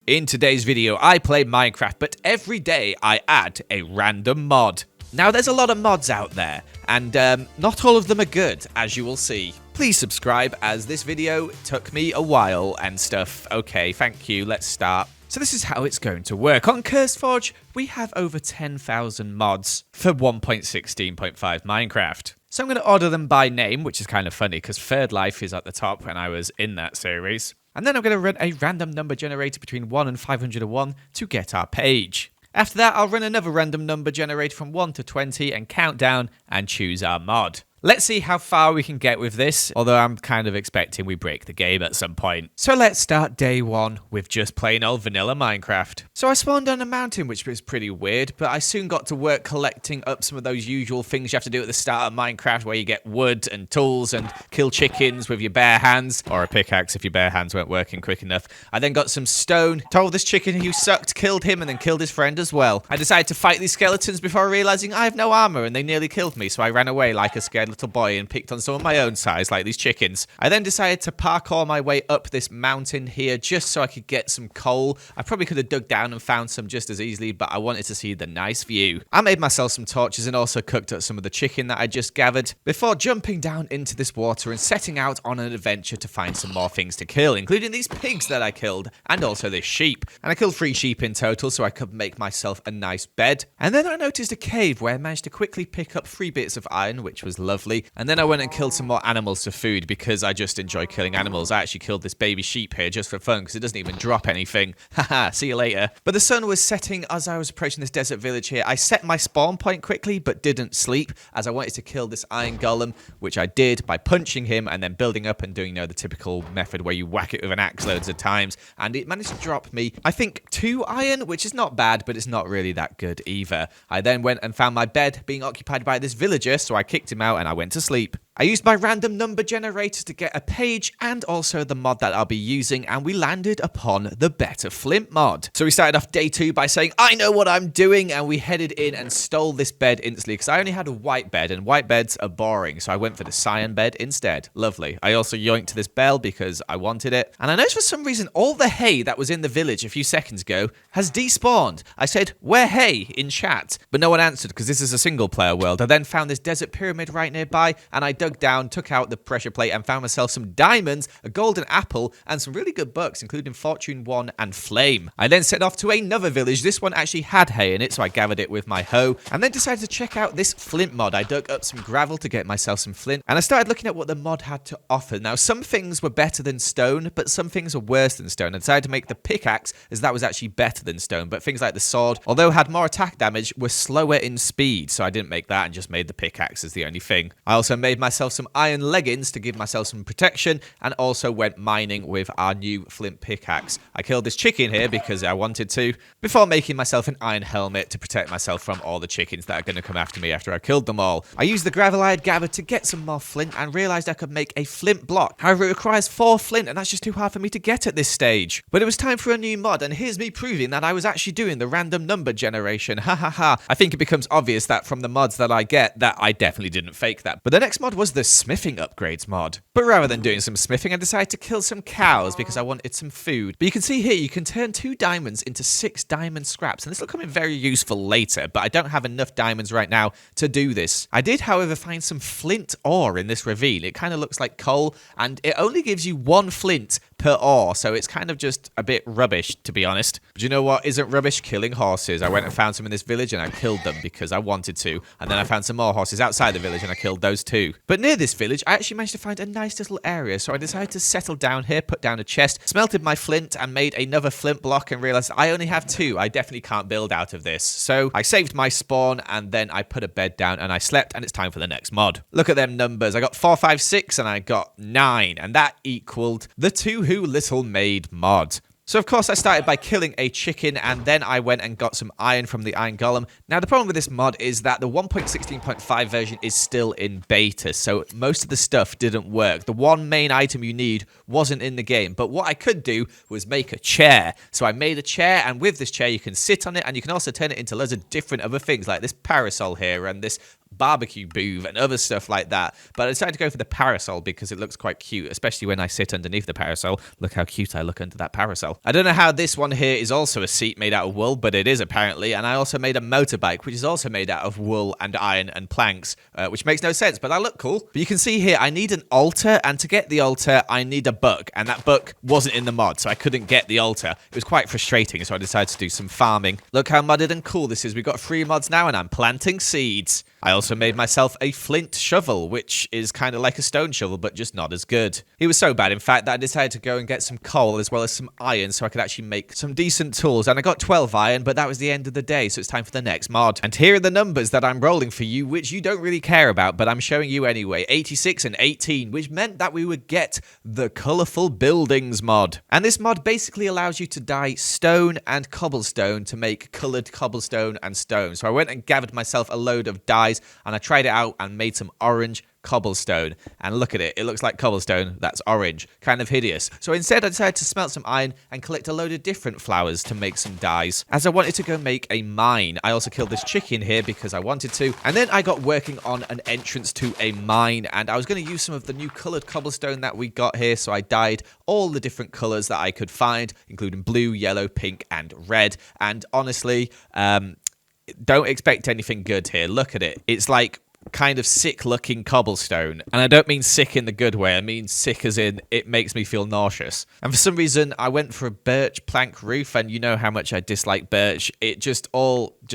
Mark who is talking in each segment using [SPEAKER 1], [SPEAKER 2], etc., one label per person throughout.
[SPEAKER 1] In today's video, I play Minecraft, but every day I add a random mod. Now, there's a lot of mods out there, and not all of them are good, as you will see. Please subscribe, as this video took me a while and stuff. Okay, thank you, let's start. So this is how it's going to work. On CurseForge, we have over 10,000 mods for 1.16.5 Minecraft. So I'm going to order them by name, which is kind of funny, because Third Life is at the top when I was in that series. And then I'm going to run a random number generator between 1 and 501 to get our page. After that, I'll run another random number generator from 1 to 20 and count down and choose our mod. Let's see how far we can get with this, although I'm kind of expecting we break the game at some point. So let's start day one with just plain old vanilla Minecraft. So I spawned on a mountain, which was pretty weird, but I soon got to work collecting up some of those usual things you have to do at the start of Minecraft, where you get wood and tools and kill chickens with your bare hands, or a pickaxe if your bare hands weren't working quick enough. I then got some stone, told this chicken who sucked, killed him, and then killed his friend as well. I decided to fight these skeletons before realizing I have no armor and they nearly killed me, so I ran away like a scared little boy and picked on some of my own size, like these chickens. I then decided to parkour my way up this mountain here just so I could get some coal. I probably could have dug down and found some just as easily, but I wanted to see the nice view. I made myself some torches and also cooked up some of the chicken that I just gathered before jumping down into this water and setting out on an adventure to find some more things to kill, including these pigs that I killed and also this sheep. And I killed 3 sheep in total so I could make myself a nice bed. And then I noticed a cave where I managed to quickly pick up 3 bits of iron, which was lovely. And then I went and killed some more animals for food because I just enjoy killing animals. I actually killed this baby sheep here just for fun because it doesn't even drop anything. Haha, see you later. But the sun was setting as I was approaching this desert village here. I set my spawn point quickly but didn't sleep as I wanted to kill this iron golem, which I did by punching him and then building up and doing, the typical method where you whack it with an axe loads of times. And it managed to drop me, I think, 2 iron, which is not bad, but it's not really that good either. I then went and found my bed being occupied by this villager, so I kicked him out and I went to sleep. I used my random number generator to get a page and also the mod that I'll be using, and we landed upon the Better Flint mod. So we started off day 2 by saying, I know what I'm doing, and we headed in and stole this bed instantly because I only had a white bed, and white beds are boring, so I went for the cyan bed instead. Lovely. I also yoinked this bell because I wanted it, and I noticed for some reason all the hay that was in the village a few seconds ago has despawned. I said, where hay in chat, but no one answered because this is a single player world. I then found this desert pyramid right nearby, and I dug down, took out the pressure plate, and found myself some diamonds, a golden apple, and some really good books, including Fortune 1 and Flame. I then set off to another village. This one actually had hay in it, so I gathered it with my hoe, and then decided to check out this flint mod. I dug up some gravel to get myself some flint, and I started looking at what the mod had to offer. Now, some things were better than stone, but some things were worse than stone. I decided to make the pickaxe, as that was actually better than stone, but things like the sword, although had more attack damage, were slower in speed, so I didn't make that and just made the pickaxe as the only thing. I also made myself some iron leggings to give myself some protection, and also went mining with our new flint pickaxe. I killed this chicken here because I wanted to, before making myself an iron helmet to protect myself from all the chickens that are going to come after me after I killed them all. I used the gravel I had gathered to get some more flint and realized I could make a flint block. However, it requires 4 flint, and that's just too hard for me to get at this stage. But it was time for a new mod, and here's me proving that I was actually doing the random number generation. Ha ha ha. I think it becomes obvious that from the mods that I get that I definitely didn't fake that. But the next mod was the smithing upgrades mod. But rather than doing some smithing, I decided to kill some cows because I wanted some food. But you can see here, you can turn 2 diamonds into 6 diamond scraps, and this will come in very useful later, but I don't have enough diamonds right now to do this. I did, however, find some flint ore in this ravine. It kind of looks like coal, and it only gives you 1 flint per ore, so it's kind of just a bit rubbish, to be honest. But you know what isn't rubbish? Killing horses. I went and found some in this village and I killed them because I wanted to, and then I found some more horses outside the village and I killed those too. But near this village, I actually managed to find a nice little area, so I decided to settle down here, put down a chest, smelted my flint, and made another flint block, and realized I only have 2. I definitely can't build out of this. So I saved my spawn, and then I put a bed down and I slept, and it's time for the next mod. Look at them numbers. I got 4, 5, 6, and I got 9, and that equaled the Two Who Little Maid mod. So of course I started by killing a chicken, and then I went and got some iron from the iron golem. Now the problem with this mod is that the 1.16.5 version is still in beta, so most of the stuff didn't work. The one main item you need wasn't in the game, but what I could do was make a chair. So I made a chair, and with this chair you can sit on it, and you can also turn it into loads of different other things, like this parasol here and this barbecue booth and other stuff like that. But I decided to go for the parasol because it looks quite cute, especially when I sit underneath the parasol. Look how cute I look under that parasol. well. I don't know how this one here is also a seat made out of wool, but it is apparently. And I also made a motorbike, which is also made out of wool and iron and planks, which makes no sense, but I look cool. But you can see here, I need an altar, and to get the altar, I need a book, and that book wasn't in the mod, so I couldn't get the altar. It was quite frustrating, so I decided to do some farming. Look how modded and cool this is. We've got 3 mods now, and I'm planting seeds. I also made myself a flint shovel, which is kind of like a stone shovel, but just not as good. It was so bad, in fact, that I decided to go and get some coal as well as some iron so I could actually make some decent tools. And I got 12 iron, but that was the end of the day, so it's time for the next mod. And here are the numbers that I'm rolling for you, which you don't really care about, but I'm showing you anyway. 86 and 18, which meant that we would get the Colourful Buildings mod. And this mod basically allows you to dye stone and cobblestone to make coloured cobblestone and stone. So I went and gathered myself a load of dyes, and I tried it out and made some orange cobblestone, and look at it, it looks like cobblestone that's orange, kind of hideous. So instead I decided to smelt some iron and collect a load of different flowers to make some dyes, as I wanted to go make a mine. I also killed this chicken here because I wanted to, and then I got working on an entrance to a mine, and I was going to use some of the new coloured cobblestone that we got here, so I dyed all the different colours that I could find, including blue, yellow, pink and red. And honestly, don't expect anything good here. Look at it, it's like kind of sick looking cobblestone, and I don't mean sick in the good way, I mean sick as in it makes me feel nauseous. And for some reason I went for a birch plank roof, and you know how much I dislike birch. It just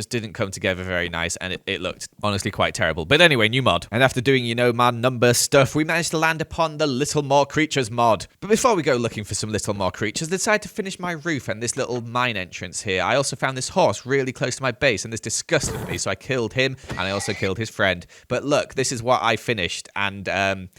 [SPEAKER 1] didn't come together very nice, and it looked honestly quite terrible. But anyway, new mod, and after doing, you know, my number stuff, we managed to land upon the Little More Creatures mod. But before we go looking for some little more creatures, I decided to finish my roof and this little mine entrance here. I also found this horse really close to my base, and this disgusted me, so I killed him, and I also killed his friend. But look, this is what I finished, and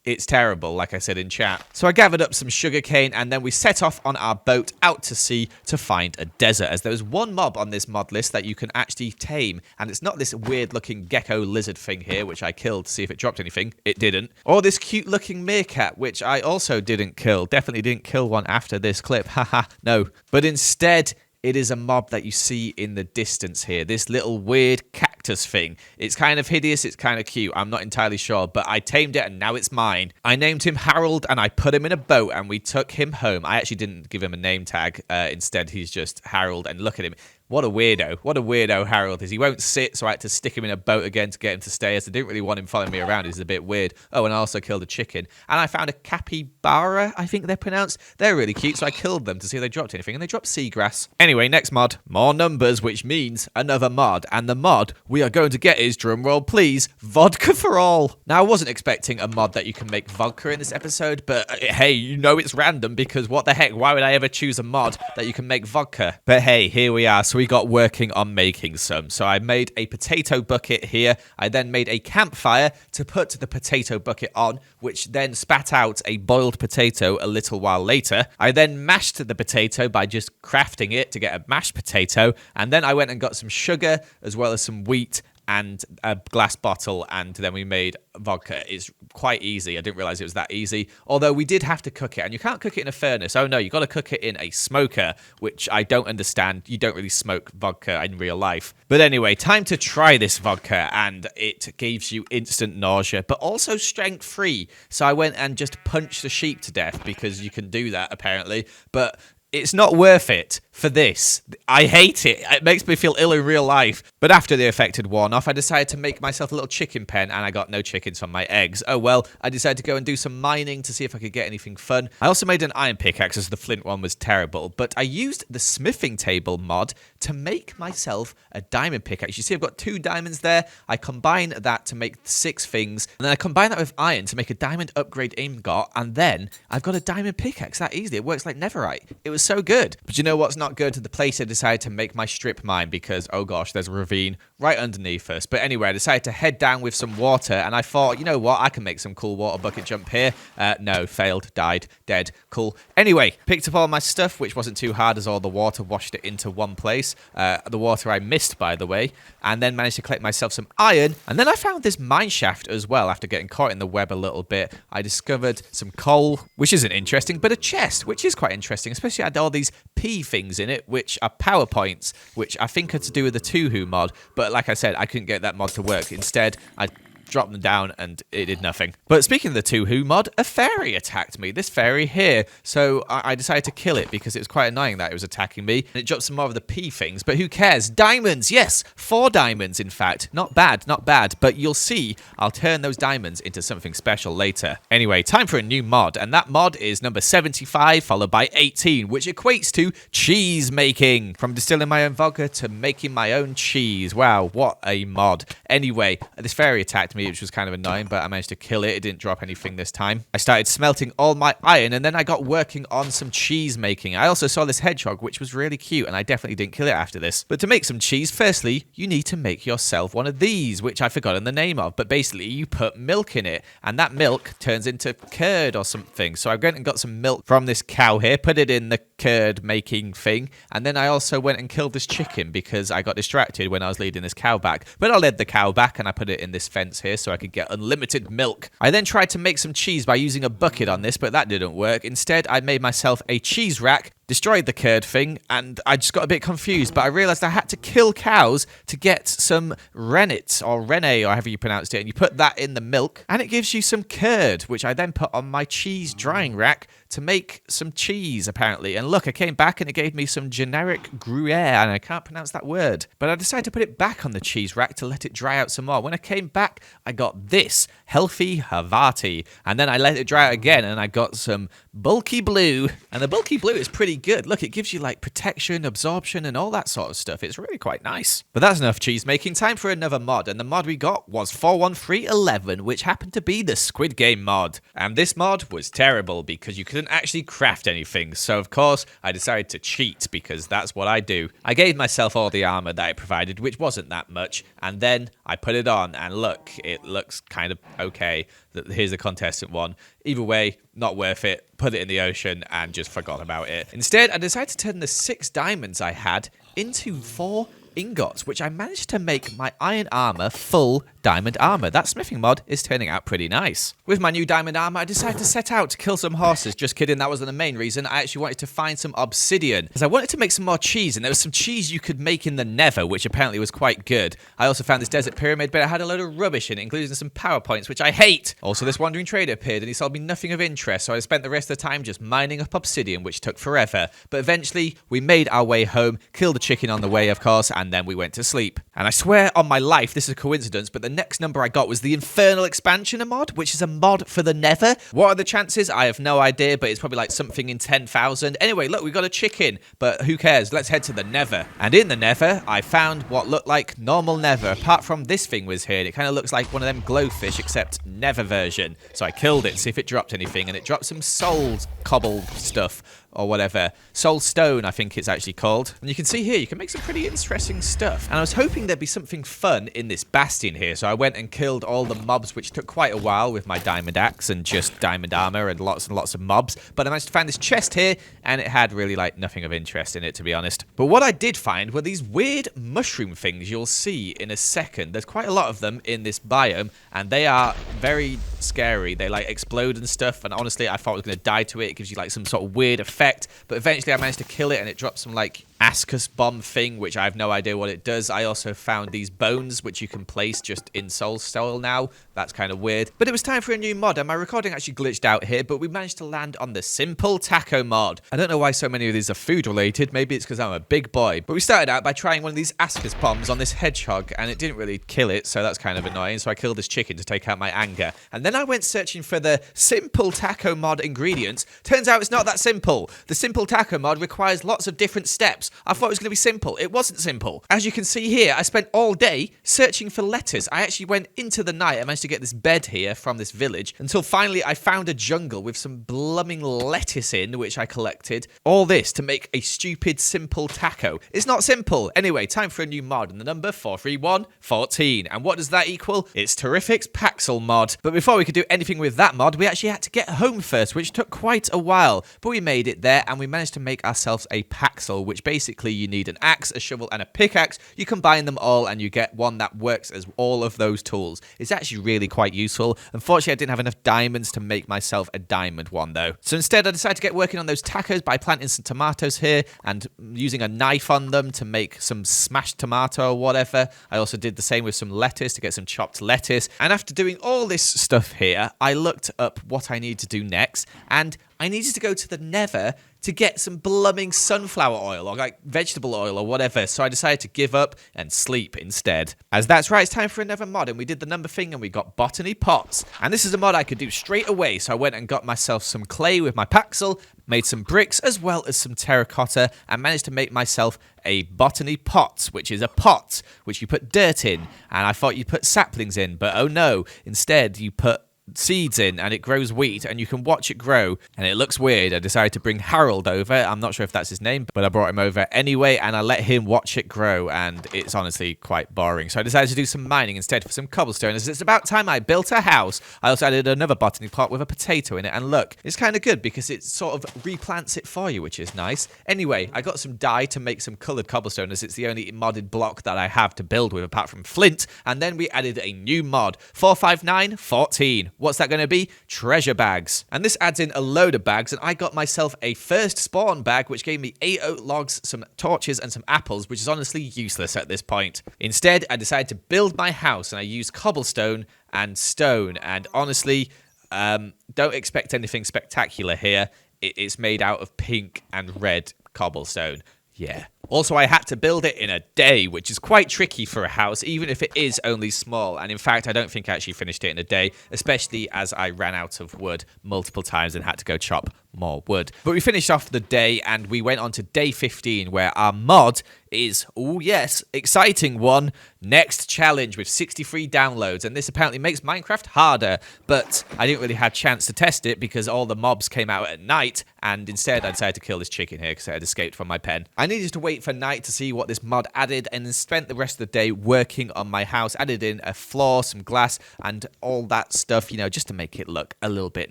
[SPEAKER 1] it's terrible, like I said in chat. So I gathered up some sugarcane, and then we set off on our boat out to sea to find a desert, as there was one mob on this mod list that you can actually tame, and it's not this weird-looking gecko lizard thing here, which I killed to see if it dropped anything. It didn't. Or this cute-looking meerkat, which I also didn't kill. Definitely didn't kill one after this clip. Haha, no. But instead, it is a mob that you see in the distance here. This little weird cactus thing. It's kind of hideous. It's kind of cute. I'm not entirely sure, but I tamed it and now it's mine. I named him Harold and I put him in a boat and we took him home. I actually didn't give him a name tag. Instead, he's just Harold, and look at him. What a weirdo. What a weirdo Harold is. He won't sit, so I had to stick him in a boat again to get him to stay, as I didn't really want him following me around. He's a bit weird. Oh, and I also killed a chicken. And I found a capybara, I think they're pronounced. They're really cute, so I killed them to see if they dropped anything, and they dropped seagrass. Anyway, next mod. More numbers, which means another mod. And the mod we are going to get is, drumroll please, vodka for all. Now, I wasn't expecting a mod that you can make vodka in this episode, but hey, you know it's random, because what the heck, why would I ever choose a mod that you can make vodka? But hey, here we are. So we got working on making some. So I made a potato bucket here. I then made a campfire to put the potato bucket on, which then spat out a boiled potato a little while later. I then mashed the potato by just crafting it to get a mashed potato. And then I went and got some sugar as well as some wheat and a glass bottle, and then we made vodka. It's quite easy. I didn't realize it was that easy, although we did have to cook it, and you can't cook it in a furnace. Oh no, you got to cook it in a smoker, which I don't understand. You don't really smoke vodka in real life. But anyway, time to try this vodka, and it gives you instant nausea, but also strength free. So I went and just punched the sheep to death, because you can do that apparently, but it's not worth it for this. I hate it. It makes me feel ill in real life. But after the effect had worn off, I decided to make myself a little chicken pen, and I got no chickens from my eggs. Oh well, I decided to go and do some mining to see if I could get anything fun. I also made an iron pickaxe, as the flint one was terrible, but I used the smithing table mod to make myself a diamond pickaxe. You see I've got 2 diamonds there. I combine that to make 6 things, and then I combine that with iron to make a diamond upgrade ingot, and then I've got a diamond pickaxe that easily. It works like netherite. It was so good. But you know what's not good? The place I decided to make my strip mine, because oh gosh, there's a ravine right underneath us. But anyway, I decided to head down with some water, and I thought, you know what, I can make some cool water bucket jump here. No, failed, died, dead. Cool. Anyway, picked up all my stuff, which wasn't too hard, as all the water washed it into one place. The water I missed, by the way, and then managed to collect myself some iron. And then I found this mine shaft as well. After getting caught in the web a little bit, I discovered some coal, which isn't interesting, but a chest, which is quite interesting, especially had all these P things in it, which are power points, which I think are to do with the Tuhu mod. But like I said, I couldn't get that mod to work. Instead, I dropped them down and it did nothing. But speaking of the Two Who mod, a fairy attacked me. This fairy here. So I decided to kill it because it was quite annoying that it was attacking me. And it dropped some more of the P things, but who cares? Diamonds, yes! 4 diamonds, in fact. Not bad, not bad. But you'll see, I'll turn those diamonds into something special later. Anyway, time for a new mod. And that mod is number 75, followed by 18, which equates to cheese making. From distilling my own vodka to making my own cheese. Wow, what a mod. Anyway, this fairy attacked me, which was kind of annoying, but I managed to kill it. It didn't drop anything this time. I started smelting all my iron, and then I got working on some cheese making. I also saw this hedgehog, which was really cute, and I definitely didn't kill it after this. But to make some cheese, firstly, you need to make yourself one of these, which I've forgotten the name of. But basically, you put milk in it, and that milk turns into curd or something. So I went and got some milk from this cow here, put it in the curd making thing, and then I also went and killed this chicken because I got distracted when I was leading this cow back. But I led the cow back and I put it in this fence here so I could get unlimited milk. I then tried to make some cheese by using a bucket on this, but that didn't work. Instead, I made myself a cheese rack, destroyed the curd thing, and I just got a bit confused, but I realized I had to kill cows to get some rennet, or rene, or however you pronounced it, and you put that in the milk, and it gives you some curd, which I then put on my cheese drying rack to make some cheese, apparently. And look, I came back and it gave me some generic Gruyere, and I can't pronounce that word. But I decided to put it back on the cheese rack to let it dry out some more. When I came back, I got this, healthy Havarti. And then I let it dry out again, and I got some bulky blue. And the bulky blue is pretty good. Look, it gives you like protection, absorption, and all that sort of stuff. It's really quite nice. But that's enough cheese making. Time for another mod. And the mod we got was 41311, which happened to be the Squid Game mod. And this mod was terrible because you couldn't actually craft anything. So of course, I decided to cheat because that's what I do. I gave myself all the armor that it provided, which wasn't that much. And then I put it on, and look, it looks kind of okay. Here's the contestant one. Either way, not worth it. Put it in the ocean and just forgot about it. Instead, I decided to turn the 6 diamonds I had into 4 ingots, which I managed to make my iron armor full diamond armor. That smithing mod is turning out pretty nice. With my new diamond armor, I decided to set out to kill some horses. Just kidding, that wasn't the main reason. I actually wanted to find some obsidian, because I wanted to make some more cheese, and there was some cheese you could make in the Nether, which apparently was quite good. I also found this desert pyramid, but it had a load of rubbish in it, including some PowerPoints, which I hate. Also, this wandering trader appeared, and he sold me nothing of interest, so I spent the rest of the time just mining up obsidian, which took forever. But eventually, we made our way home, killed the chicken on the way, of course, and then we went to sleep. And I swear on my life, this is a coincidence, but the next number I got was the Infernal Expansioner mod, which is a mod for the Nether. What are the chances? I have no idea, but it's probably like something in 10,000. Anyway, look, we got a chicken, but who cares? Let's head to the Nether. And in the Nether, I found what looked like normal Nether, apart from this thing was here. And it kind of looks like one of them glowfish, except Nether version. So I killed it to see if it dropped anything, and it dropped some soul cobble stuff, or whatever. Soul stone, I think it's actually called. And you can see here, you can make some pretty interesting stuff. And I was hoping there'd be something fun in this bastion here, so I went and killed all the mobs, which took quite a while with my diamond axe and just diamond armor and lots of mobs. But I managed to find this chest here, and it had really like nothing of interest in it, to be honest. But what I did find were these weird mushroom things you'll see in a second. There's quite a lot of them in this biome, and they are very scary. They like explode and stuff, and honestly, I thought I was going to die to it. It gives you like some sort of weird effect, but eventually I managed to kill it, and it dropped some like Ascus bomb thing, which I have no idea what it does. I also found these bones, which you can place just in soul now. That's kind of weird. But it was time for a new mod, and my recording actually glitched out here, but we managed to land on the Simple Taco mod. I don't know why so many of these are food related. Maybe it's because I'm a big boy. But we started out by trying one of these Ascus bombs on this hedgehog, and it didn't really kill it, so that's kind of annoying. So I killed this chicken to take out my anger. And then I went searching for the Simple Taco mod ingredients. Turns out it's not that simple. The Simple Taco mod requires lots of different steps. I thought it was going to be simple. It wasn't simple. As you can see here, I spent all day searching for letters. I actually went into the night. I managed to get this bed here from this village until finally I found a jungle with some blooming lettuce in, which I collected. All this to make a stupid simple taco. It's not simple. Anyway, time for a new mod, and the number 43114. And what does that equal? It's Terrific's Paxel mod. But before we could do anything with that mod, we actually had to get home first, which took quite a while. But we made it there, and we managed to make ourselves a paxel, which basically you need an axe, a shovel, and a pickaxe. You combine them all, and you get one that works as all of those tools. It's actually really quite useful. Unfortunately, I didn't have enough diamonds to make myself a diamond one, though. So instead, I decided to get working on those tacos by planting some tomatoes here and using a knife on them to make some smashed tomato or whatever. I also did the same with some lettuce to get some chopped lettuce. And after doing all this stuff here, I looked up what I need to do next, and I needed to go to the Nether to get some blooming sunflower oil or like vegetable oil or whatever. So I decided to give up and sleep instead. As that's right, it's time for another mod, and we did the number thing and we got botany pots. And this is a mod I could do straight away. So I went and got myself some clay with my paxel, made some bricks as well as some terracotta, and managed to make myself a botany pot, which is a pot which you put dirt in. And I thought you'd put saplings in, but oh no, instead you put seeds in and it grows wheat and you can watch it grow, and it looks weird. I decided to bring Harold over. I'm not sure if that's his name, but I brought him over anyway, and I let him watch it grow, and it's honestly quite boring. So I decided to do some mining instead for some cobblestone, as it's about time I built a house. I also added another botany pot with a potato in it, and look, it's kind of good because it sort of replants it for you, which is nice. Anyway, I got some dye to make some coloured cobblestone, as it's the only modded block that I have to build with apart from flint, and then we added a new mod, 45914. What's that going to be? Treasure bags. And this adds in a load of bags, and I got myself a first spawn bag, which gave me 8 oak logs, some torches, and some apples, which is honestly useless at this point. Instead, I decided to build my house, and I used cobblestone and stone, and honestly, don't expect anything spectacular here. It's made out of pink and red cobblestone. Yeah. Also, I had to build it in a day, which is quite tricky for a house, even if it is only small. And in fact, I don't think I actually finished it in a day, especially as I ran out of wood multiple times and had to go chop more wood. But we finished off the day and we went on to day 15, where our mod is, oh yes, exciting one, next challenge with 63 downloads. And this apparently makes Minecraft harder, but I didn't really have a chance to test it because all the mobs came out at night, and instead I decided to kill this chicken here because it had escaped from my pen. I needed to wait for night to see what this mod added, and then spent the rest of the day working on my house. Added in a floor, some glass, and all that stuff, you know, just to make it look a little bit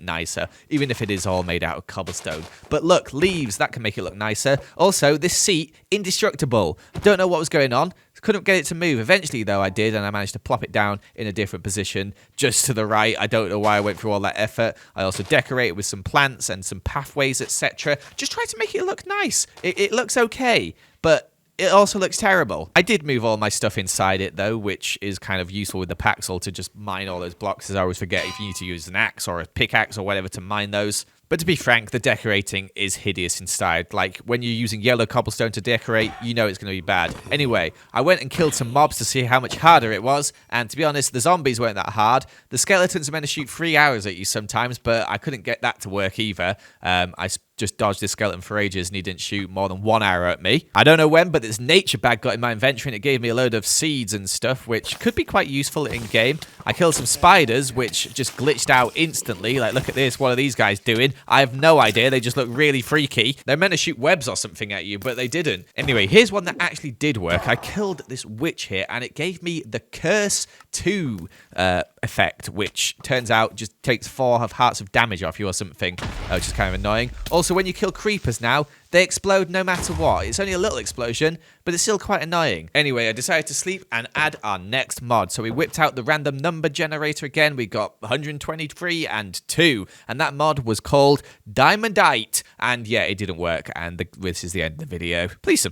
[SPEAKER 1] nicer, even if it is all made out of cobblestone. But look, leaves, that can make it look nicer. Also, this seat, indestructible. Don't know what was going on. Couldn't get it to move. Eventually, though, I did, and I managed to plop it down in a different position, just to the right. I don't know why I went through all that effort. I also decorated with some plants and some pathways, etc. Just try to make it look nice. It looks okay, but it also looks terrible. I did move all my stuff inside it, though, which is kind of useful with the paxel to just mine all those blocks, as I always forget if you need to use an axe or a pickaxe or whatever to mine those. But to be frank, the decorating is hideous inside. Like, when you're using yellow cobblestone to decorate, you know it's going to be bad. Anyway, I went and killed some mobs to see how much harder it was, and to be honest, the zombies weren't that hard. The skeletons are meant to shoot 3 arrows at you sometimes, but I couldn't get that to work either. I just dodged this skeleton for ages, and he didn't shoot more than 1 arrow at me. I don't know when, but this nature bag got in my inventory, and it gave me a load of seeds and stuff, which could be quite useful in-game. I killed some spiders, which just glitched out instantly. Like, look at this, what are these guys doing? I have no idea, they just look really freaky. They're meant to shoot webs or something at you, but they didn't. Anyway, here's one that actually did work. I killed this witch here, and it gave me the Curse 2 effect, which turns out just takes 4 hearts of damage off you or something, which is kind of annoying. Also, when you kill creepers now, they explode no matter what. It's only a little explosion, but it's still quite annoying. Anyway, I decided to sleep and add our next mod. So we whipped out the random number generator again. We got 123 and 2, and that mod was called Diamondite. And yeah, it didn't work, and this is the end of the video. Please subscribe.